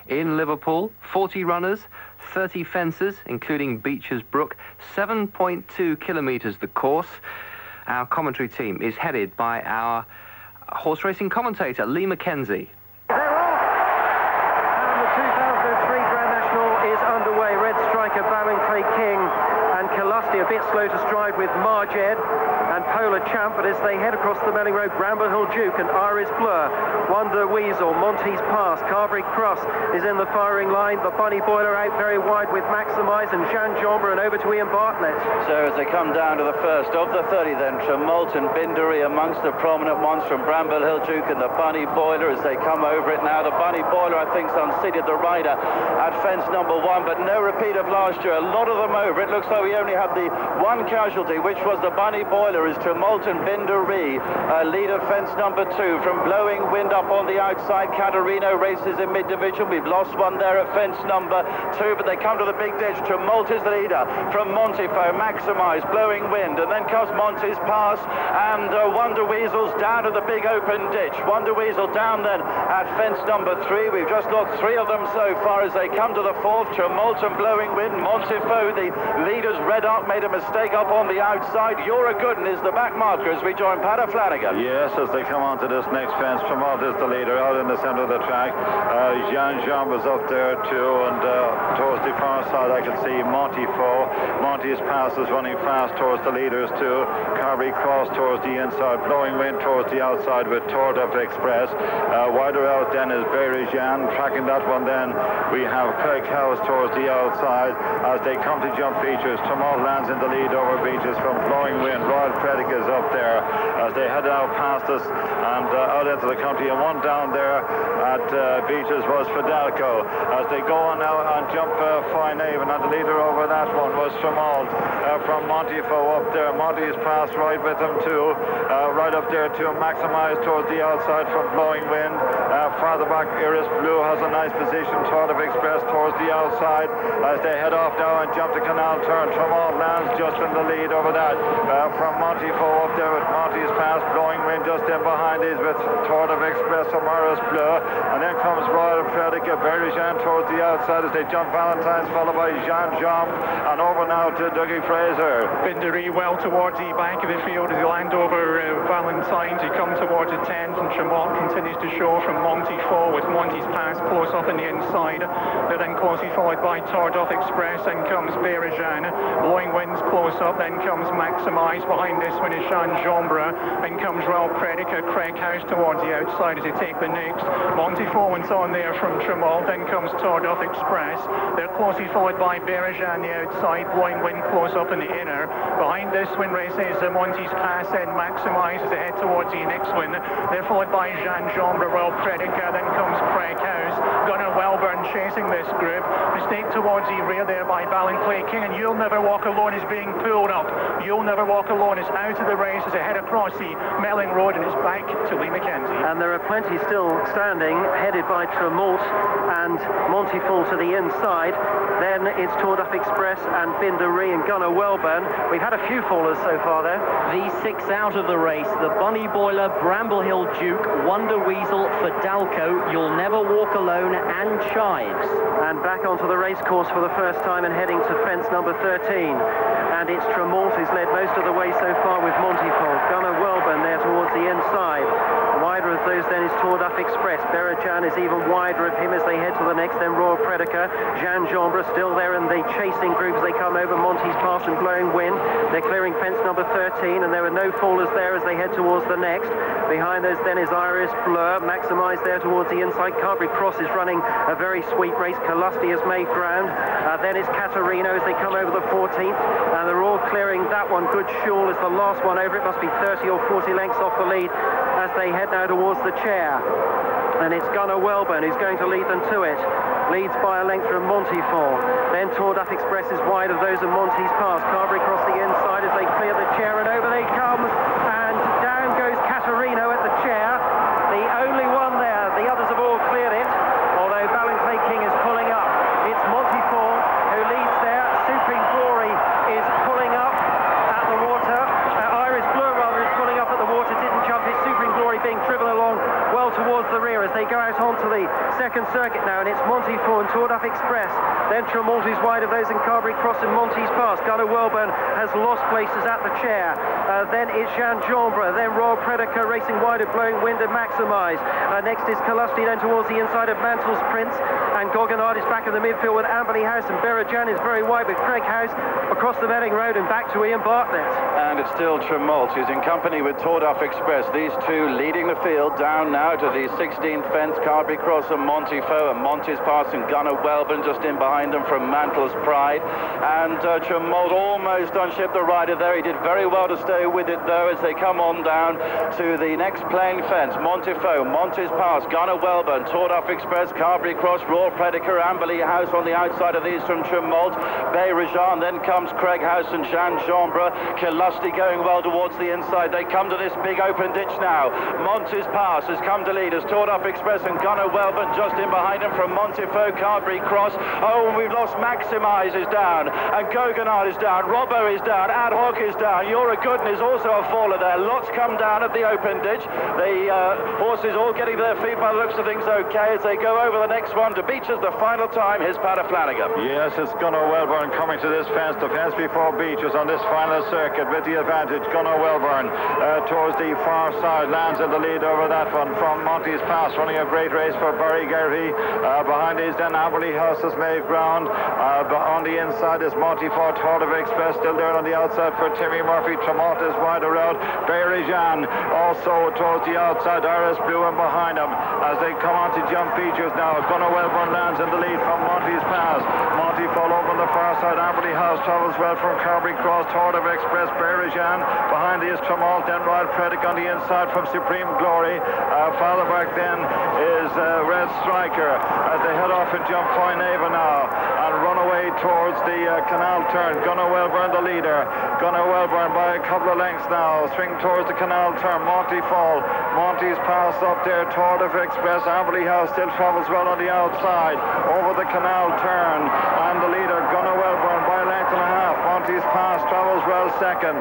in Liverpool. 40 runners, 30 fences, including Beecher's Brook, 7.2 kilometres the course. Our commentary team is headed by our horse racing commentator, Lee Mackenzie. They're off! And the 2003 Grand National is underway. Red Striker, Ballinclay King and Calusty a bit slow to stride with Marjed and Polar Champ, but as they head across the Melling Road, Bramble Hill Duke and Iris Blur, Wonder Weasel, Monty's Pass, Carberry Cross is in the firing line. The Bunny Boiler out very wide with Maximise and Jean Jombre, and over to Ian Bartlett. So as they come down to the first of the 30 then, Tremult and Bindery amongst the prominent ones from Bramble Hill Duke and the Bunny Boiler as they come over it now. The Bunny Boiler, I think, unseated the rider at fence number 1, but no repeat of last year. A lot of them over. It looks like we only have the one casualty, which was the Bunny Boiler, is Tremult and Bindery. Lead of fence number 2 from Blowing Wind up on the outside. Caterino races in mid-division. We've lost one there at fence number 2, but they come to the big ditch. Tremult is the leader from Montifaux, Maximise, Blowing Wind, and then comes Monty's Pass, and Wonder Weasel's down to the big open ditch. Wonder Weasel down then at fence number 3. We've just lost 3 of them so far as they come to the 4th. Tremult and Blowing Wind. Montifaux, the leaders. Red Arc made a mistake up on the outside. You're a good one is the back marker as we join Padder Flanagan. Yes, as they come onto this next fence, Tremult is the leader out in the centre of the track. Jean was up there too, and towards the far side I can see Montifaux. Monty's Pass is running fast towards the leaders too. Carberry Cross towards the inside, Blowing Wind towards the outside with Tour d'Up Express. Wider out then is Berry Jean. Tracking that one then we have Craig House towards the outside. As they come to jump features, Tremult lands in the lead over Beaches from Blowing Wind. Royal Predic is up there as they head out past us and out into the country, and one down there at Beaches was Fidalgo. As they go on now and jump Fine Avon, and the leader over that one was Tremult from Montifaux up there. Monty's Pass right with them too, right up there too. Maximise towards the outside from Blowing Wind. Farther back, Iris Blue has a nice position. Tour d'Up Express towards the outside as they head off now and jump the Canal Turn. Tremult lands just in the lead over that from Montifaux up there with Monty's Pass. Blowing Wind just in behind these with Tour d'Up Express from Iris Bleu, and then comes Royal Predic, Berry Jean towards the outside as they jump Valentine's, followed by Jean Jomp, and over now to Dougie Fraser. Bindery well towards the back of the field as he land over Valentine's. He comes towards the 10th, and Tremult continues to show from Montifaux with Monty's Pass close up on the inside. They're then closely followed by Tour d'Up Express, then comes Berry Jean. Blowing Wind's close up, then comes Maximise. Behind this one is Jean Jombre, then comes Royal Predic, Craig House towards the outside as they take the next. Montifaux and on there from Tremult, then comes Tour d'Up Express. They're closely followed by Berry Jean the outside, Blowing Wind close up in the inner. Behind this one races Monty's Pass and Maximise as they head towards the next one. They're followed by Jean Jombre, Royal Predic, then comes Craig House. Gunnar Welburn chasing this group. Mistake towards the rear there by Ballinclay King, and You'll Never Walk Alone is being pulled up. You'll Never Walk Alone is out of the race as they head across the Melling Road, and it's back to Lee Mackenzie. And there are plenty still standing, headed by Tremult and Montifaux to the inside. Then it's Tour d'Up Express and Bindery and Gunnar Welburn. We've had a few fallers so far there. The 6 out of the race, the Bunny Boiler, Bramble Hill Duke, Wonder Weasel, Fidalgo, You'll Never Walk Alone, and Chives. And back onto the race course for the first time and heading to fence number 13. And it's Tremult who's led most of the way so far with Montifaux. Gunnar Welburn there towards the inside. Wider of those then is Tour d'Up Express. Berrijan is even wider of him as they head to the next, then Royal Predica. Jean Jombre still there in the chasing group as they come over Monty's Pass and Blowing Wind. They're clearing fence number 13, and there are no fallers there as they head towards the next. Behind those then is Iris Blur. Maximise there towards the inside. Carberry Cross is running a very sweet race. Calusty has made ground. Then is Caterino as they come over the 14th, and they're all clearing that one. Good Shawl is the last one over. It must be 30 or 40 lengths off the lead as they head now towards the chair. And it's Gunnar Welburn who's going to lead them to it. Leads by a length from Montifaux. Then Tour d'Up Express is wide of those of Monty's Pass. Carberry Cross the inside as they clear the chair, and over they come. And down goes Caterino at the chair. The only one there. The others have all cleared it, although Ballinclay King is pulling up. It's Montifaux who leads there. Supreme Glory is pulling up at the water. Iris Blur rather is pulling up at the water, didn't jump. It's Supreme Glory being driven along well towards the rear as they go out onto the second second circuit now, and it's Montefiore and Tour Express. Then Tremont is wide of those in Carberry Cross and Monty's Pass. Gunnar Welburn has lost places at the chair. Then it's Jean Jombre. Then Royal Predica racing wide of Blowing Wind and Maximise. Next is Kalusty, then towards the inside of Mantle's Prince. And Goguenard is back in the midfield with Amberley House, and Berajan is very wide with Craig House across the Melling Road and back to Ian Bartlett. And it's still Tremont, who's in company with Tour Express. These two leading the field down now to the 16th fence, Carberry Cross and Montefiore, and Monty's Pass and Gunnar Welburn just in behind them from Mantle's Pride. And Tremont almost unshipped the rider there. He did very well to stay with it though as they come on down to the next playing fence. Montefiore, Monty's Pass, Gunnar Welburn, Tour Express, Carberry Cross, Royal Predica, Amberley House on the outside of these from Tremont, Berajan, then comes Craig House and Jean Jombre. Kalusty going well towards the inside. They come to this big open ditch now. Monty's Pass has come to lead as Tour Express and Gunnar Welburn just in behind him from Montefiore, Carberry Cross. Oh, and we've lost Maximise is down, and Goguenard is down, Robbo is down, Ad Hoc is down, You're a Gooden is also a faller there. Lots come down at the open ditch. The horses all getting their feet by the looks of things okay as they go over the next one to Beecher's the final time. Here's Paddy Flanagan. Yes, it's Gunnar Welburn coming to this fence, the fence before Beecher's on this final circuit with the advantage. Gunnar Welburn towards the far side, lands in the lead over that one from Monty's Pass, running a great race for Barry Garvey. Behind is then Amberley House has made ground. On the inside is Montefiore, Tour Express still there on the outside for Timmy Murphy. Tremont is wide around. Berajan also towards the outside. RS Blue and behind him as they come on to jump features now. Gunnar Welburn lands in the lead from Monty's Pass. Montefiore over on the far side. Amberley House travels well from Carberry Cross. Tour Express, Berajan. Behind is Tremont, then Royal Predica on the inside from Supreme Glory. Farther back then is Red Striker as they head off and jump Foyneva now and run away towards the canal turn. Gunnar Welburn the leader. Gunnar Welburn by a couple of lengths now. Swing towards the canal turn. Montefiore. Monty's Pass up there. Tour Express. Amberley House still travels well on the outside. Over the canal turn. And the leader, Gunnar Welburn, by a length and a half. Monty's Pass travels well second.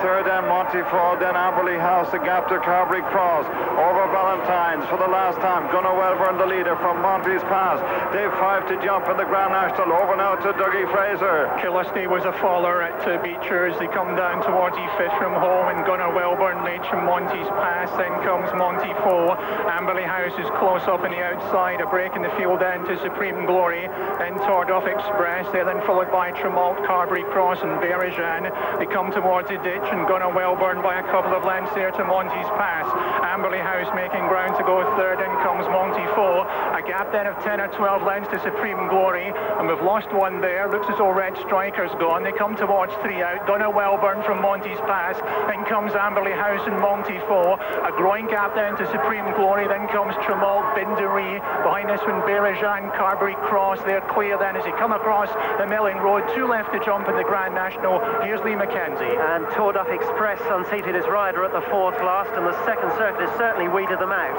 Third then Montefiore. Then Amberley House. A gap to Carberry Cross. Over Valentine's for the last time. Gunnar Welburn the leader from Monty's Pass. They've 5 to jump in the Grand National. Over now to Dougie Fraser. Kalusty was a faller at Beecher's. They come down towards E-Fish from home, and Gunnar Welburn leads from Monty's Pass. Then comes Montefiore. Amberley House is close up on the outside. A break in the field end to Supreme Glory. Then Tour Express. They're then followed by Tremont, Carberry Cross and Berajan. They come towards the ditch, and Gunnar Welburn by a couple of lengths there to Monty's Pass. Amberley House making ground to go third. Then comes Montefiore. A gap then of 10 or 12 lengths to Supreme Glory, and we've lost one there. Looks as though Red Striker's gone. They come towards 3 out. Gunnar Welburn from Monty's Pass. Then comes Amberley House and Montefiore. A growing gap then to Supreme Glory. Then comes Tremont, Bindery. Behind this one, Berajan, Carberry Cross. They're clear then as they come across the Melling Road. 2 left to jump in the Grand National. Here's Lee Mackenzie. And Tour Express unseated his rider at the 4th last, and the second circuit has certainly weeded them out.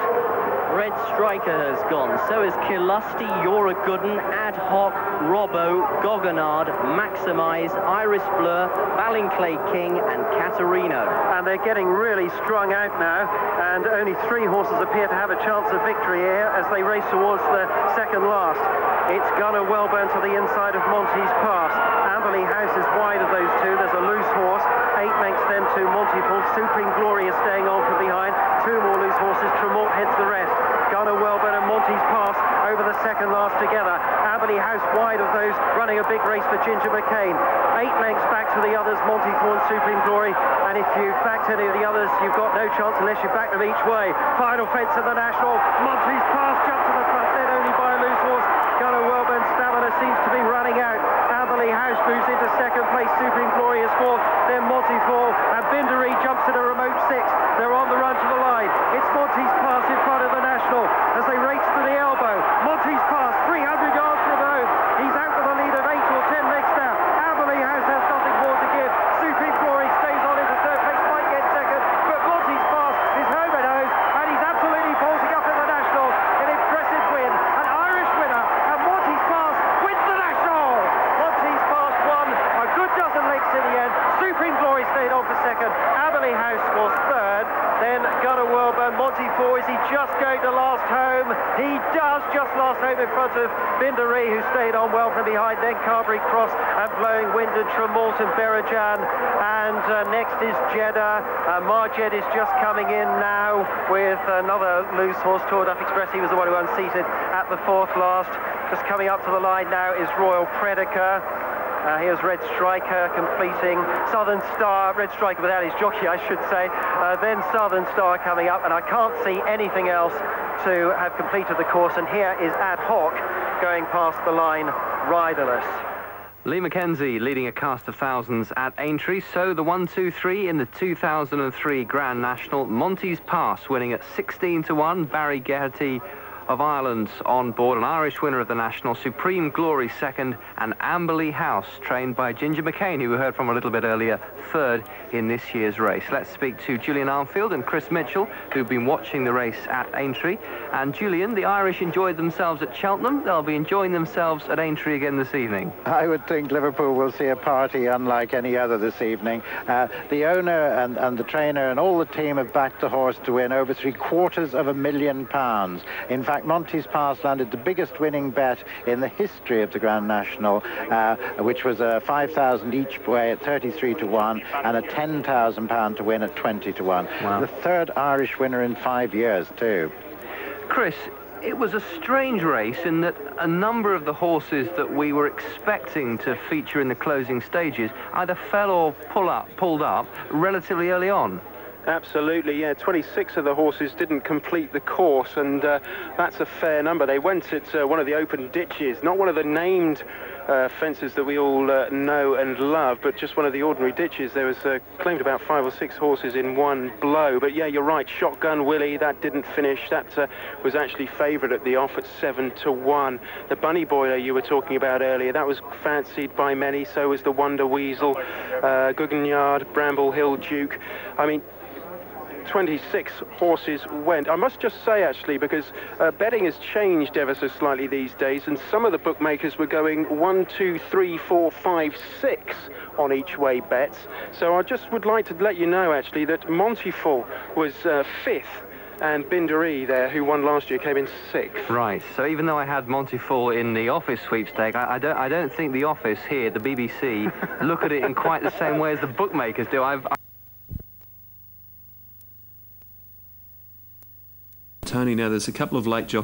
Red Striker has gone. So is Kalusty, You're a Gooden, Ad Hoc, Robbo, Goguenard, Maximise, Iris Blur, Ballinclay King and Caterino. And they're getting really strung out now, and only 3 horses appear to have a chance of victory here as they race towards the second last. It's Gunnar Welburn to the inside of Monty's Pass. Amberley House is wide of those 2. There's a loose horse. 8 lengths then to Montefiore. Supreme Glory is staying on from behind. 2 more loose horses. Tremont heads the rest. Gunnar Welburn and Monty's Pass over the second last together. Amberley House wide of those, running a big race for Ginger McCain. 8 lengths back to the others, Montefiore and Supreme Glory. And if you backed any of the others, you've got no chance unless you back them each way. Final fence of the National. Monty's Pass jumped to the front, led only by a loose horse. Gunnar Welburn's stamina seems to be running out. Amberley House moves into second place. Supreme Glory is 4th. Then Montefiore and Bindery jumps to the remote 6th. They're on the run to the line. It's Monty's Pass in front of the National as they race to the elbow. Monty's Pass, 300 yards from home. He's out with a lead of 8 or 10 lengths now. Amberley House has nothing more to give. Supreme Glory stays on into third place, might get second, but Monty's Pass is home and home, and he's absolutely bolting up in the National. An impressive win, an Irish winner, and Monty's Pass wins the National. Monty's Pass won a good dozen lengths in the end. Supreme Glory stayed on for second. Aberley House was third. Then Gunnar Welburn. Montefiore, is he just going to last home? He does just last home in front of Bindery, who stayed on well from behind. Then Carberry Cross and Blowing Wind and Tremolton Berajan. And next is Jeddah. Marjed is just coming in now with another loose horse, Toured Up Express. He was the one who unseated at the fourth last. Just coming up to the line now is Royal Prediker. Here's Red Striker completing. Southern Star, Red Striker without his jockey, I should say. Then Southern Star coming up, and I can't see anything else to have completed the course. And here is Ad Hoc going past the line, riderless. Lee Mackenzie leading a cast of thousands at Aintree. So the 1-2-3 in the 2003 Grand National. Monty's Pass winning at 16-1. Barry Geraghty of Ireland on board, an Irish winner of the National. Supreme Glory second, and Amberley House, trained by Ginger McCain, who we heard from a little bit earlier, third in this year's race. Let's speak to Julian Armfield and Chris Mitchell, who've been watching the race at Aintree. And Julian, the Irish enjoyed themselves at Cheltenham. They'll be enjoying themselves at Aintree again this evening. I would think Liverpool will see a party unlike any other this evening. The owner and the trainer and all the team have backed the horse to win over £750,000. In fact, Monty's Pass landed the biggest winning bet in the history of the Grand National, which was a 5,000 each way at 33-1 and a £10,000 to win at 20-1. Wow. The third Irish winner in 5 years too. Chris, it was a strange race in that a number of the horses that we were expecting to feature in the closing stages either fell or pulled up relatively early on. Absolutely, yeah. 26 of the horses didn't complete the course, and that's a fair number. They went at one of the open ditches, not one of the named fences that we all know and love, but just one of the ordinary ditches. There was claimed about 5 or 6 horses in one blow. But yeah, you're right, Shotgun Willie, that didn't finish. That was actually favoured at the off at 7-1. The Bunny Boiler you were talking about earlier, that was fancied by many. So was the Wonder Weasel, Guggenyard, Bramble Hill Duke. I mean, 26 horses went. I must just say, actually, because betting has changed ever so slightly these days, and some of the bookmakers were going 1, 2, 3, 4, 5, 6 on each way bets. So I just would like to let you know, actually, that Montefiore was 5th, and Bindery there, who won last year, came in 6th. Right. So even though I had Montefiore in the office sweepstake, I don't think the office here, the BBC, look at it in quite the same way as the bookmakers do. Tony, now there's a couple of late jockeys